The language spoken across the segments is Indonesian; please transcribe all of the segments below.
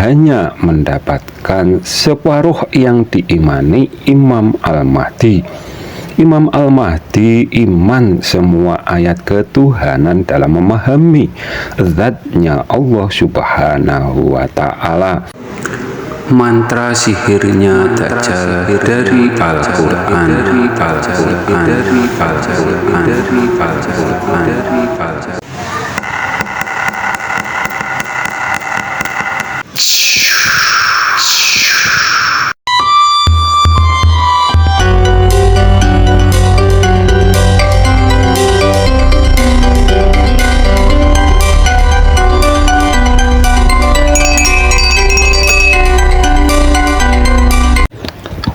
hanya mendapatkan separuh yang diimani Imam Al-Mahdi. Imam Al-Mahdi iman semua ayat ketuhanan dalam memahami zatnya Allah Subhanahu wa Ta'ala. Mantra sihirnya Dajjal dari Al-Quran.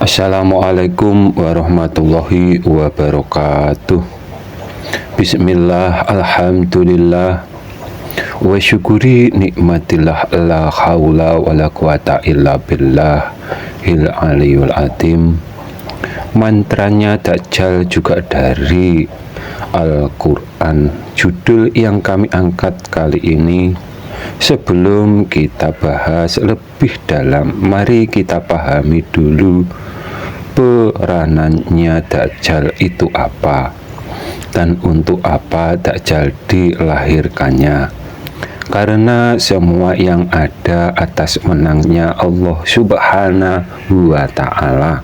Assalamualaikum warahmatullahi wabarakatuh. Bismillah, alhamdulillah, wa syukuri nikmatillah, la haula wa la quwata illa billah hil aliyul azim. Mantranya Dajjal juga dari Al-Quran. Judul yang kami angkat kali ini, sebelum kita bahas lebih dalam, mari kita pahami dulu peranannya Dajjal itu apa, dan untuk apa Dajjal dilahirkannya. Karena semua yang ada atas menangnya Allah Subhanahu wa Ta'ala,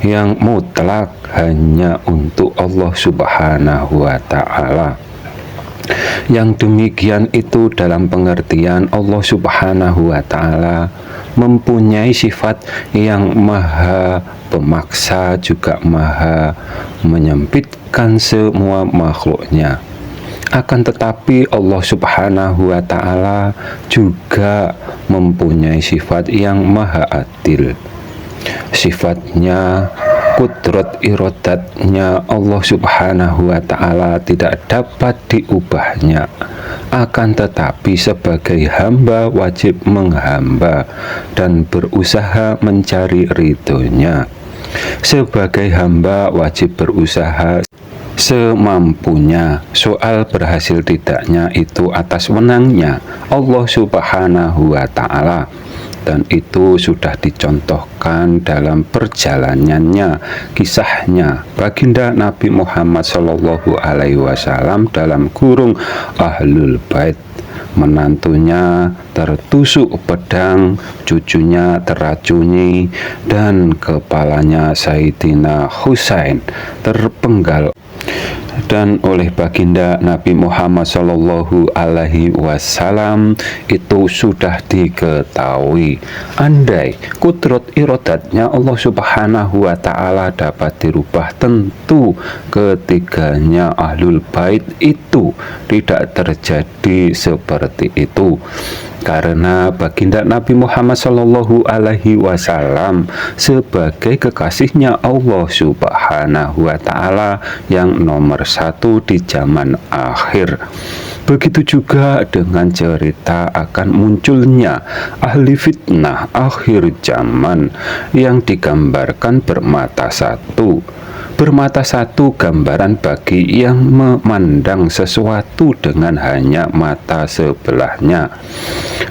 yang mutlak hanya untuk Allah Subhanahu wa Ta'ala. Yang demikian itu dalam pengertian Allah Subhanahu wa Ta'ala mempunyai sifat yang maha pemaksa, juga maha menyempitkan semua makhluknya. Akan tetapi Allah Subhanahu wa Ta'ala juga mempunyai sifat yang maha adil. Sifatnya, kudrat irodatnya Allah Subhanahu wa Ta'ala tidak dapat diubahnya. Akan tetapi sebagai hamba wajib menghamba dan berusaha mencari ridhonya. Sebagai hamba wajib berusaha semampunya. Soal berhasil tidaknya itu atas menangnya Allah Subhanahu wa Ta'ala, dan itu sudah dicontohkan dalam perjalanannya, kisahnya baginda Nabi Muhammad Shallallahu Alaihi Wasallam dalam kurung Ahlul Bait. Menantunya tertusuk pedang, cucunya teracuni, dan kepalanya Sayyidina Husain terpenggal. Dan oleh baginda Nabi Muhammad Shallallahu Alaihi Wasallam itu sudah diketahui. Andai kudrat irodatnya Allah Subhanahu wa Ta'ala dapat dirubah, tentu ketiganya Ahlul Bait itu tidak terjadi seperti itu. Karena baginda Nabi Muhammad Shallallahu Alaihi Wasallam sebagai kekasihnya Allah Subhanahu wa Ta'ala yang nomor satu di zaman akhir. Begitu juga dengan cerita akan munculnya ahli fitnah akhir zaman yang digambarkan bermata satu. Bermata satu gambaran bagi yang memandang sesuatu dengan hanya mata sebelahnya,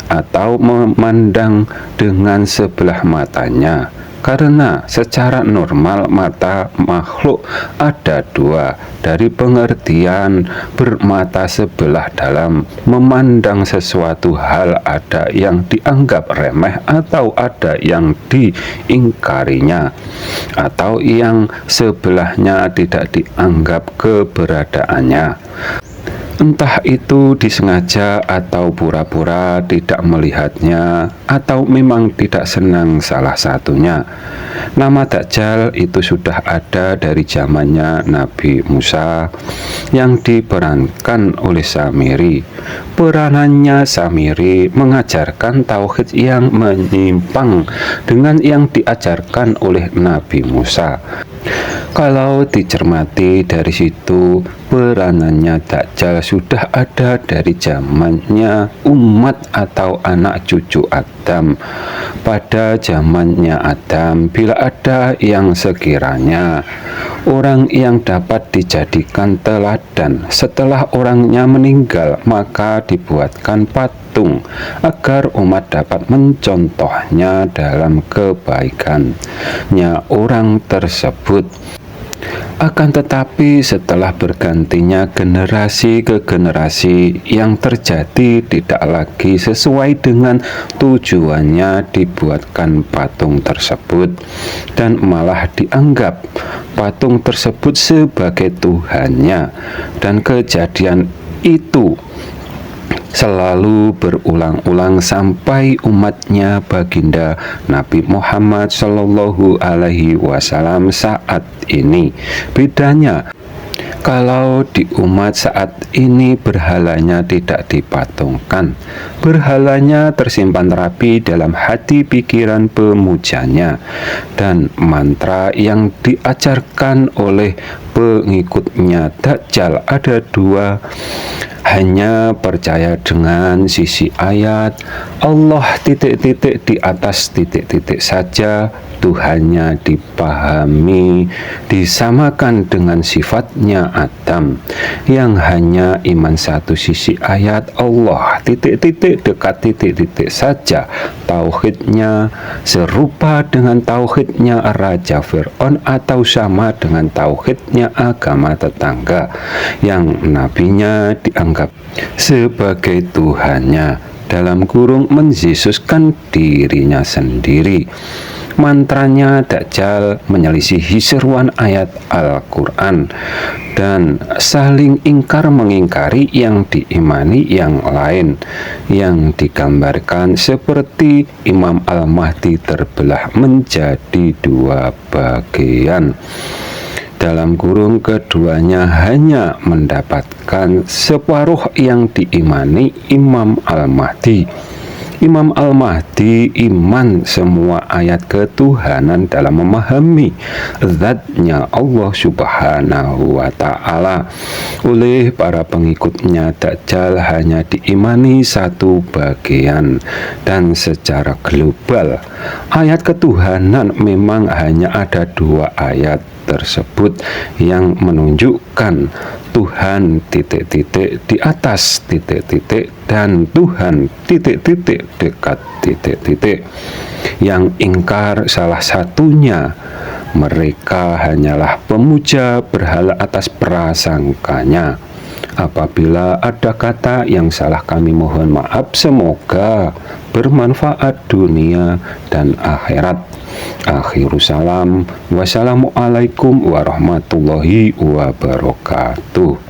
atau memandang dengan sebelah matanya. Karena secara normal mata makhluk ada dua, dari pengertian bermata sebelah dalam memandang sesuatu hal, ada yang dianggap remeh atau ada yang diingkarinya, atau yang sebelahnya tidak dianggap keberadaannya. Entah itu disengaja atau pura-pura tidak melihatnya, atau memang tidak senang salah satunya. Nama Dajjal itu sudah ada dari zamannya Nabi Musa yang diperankan oleh Samiri. Peranannya Samiri mengajarkan tauhid yang menyimpang dengan yang diajarkan oleh Nabi Musa. Kalau dicermati dari situ, peranannya Dajjal sudah ada dari zamannya umat atau anak cucu Adam. Pada zamannya Adam, bila ada yang sekiranya orang yang dapat dijadikan teladan setelah orangnya meninggal, maka dibuatkan patung agar umat dapat mencontohnya dalam kebaikannya orang tersebut. Akan tetapi setelah bergantinya generasi ke generasi, yang terjadi tidak lagi sesuai dengan tujuannya dibuatkan patung tersebut, dan malah dianggap patung tersebut sebagai Tuhannya. Dan kejadian itu selalu berulang-ulang sampai umatnya baginda Nabi Muhammad Shallallahu Alaihi Wasallam saat ini. Bedanya, kalau di umat saat ini berhalanya tidak dipatungkan, berhalanya tersimpan rapi dalam hati pikiran pemujanya, dan mantra yang diajarkan oleh pengikutnya Dajjal ada dua: hanya percaya dengan sisi ayat Allah titik-titik di atas titik-titik saja, Tuhannya dipahami disamakan dengan sifatnya Adam, yang hanya iman satu sisi ayat Allah titik-titik dekat titik-titik saja, tauhidnya serupa dengan tauhidnya Raja Fir'aun atau sama dengan tauhidnya agama tetangga, yang nabinya dianggap sebagai Tuhannya, dalam kurung menyesuskan dirinya sendiri. Mantranya Dajjal menyelisihi seruan ayat Al-Quran dan saling ingkar mengingkari yang diimani yang lain, yang digambarkan seperti Imam Al-Mahdi terbelah menjadi dua bagian. Dalam kurung keduanya hanya mendapatkan separuh yang diimani Imam Al-Mahdi. Imam Al-Mahdi iman semua ayat ketuhanan dalam memahami zatnya Allah Subhanahu wa Ta'ala. Oleh para pengikutnya Dajjal hanya diimani satu bagian, dan secara global ayat ketuhanan memang hanya ada dua ayat tersebut yang menunjukkan Tuhan titik-titik di atas titik-titik dan Tuhan titik-titik dekat titik-titik. Yang ingkar salah satunya, mereka hanyalah pemuja berhala atas prasangkanya. Apabila ada kata yang salah, kami mohon maaf. Semoga bermanfaat dunia dan akhirat. Akhirus salam. Wassalamualaikum warahmatullahi wabarakatuh.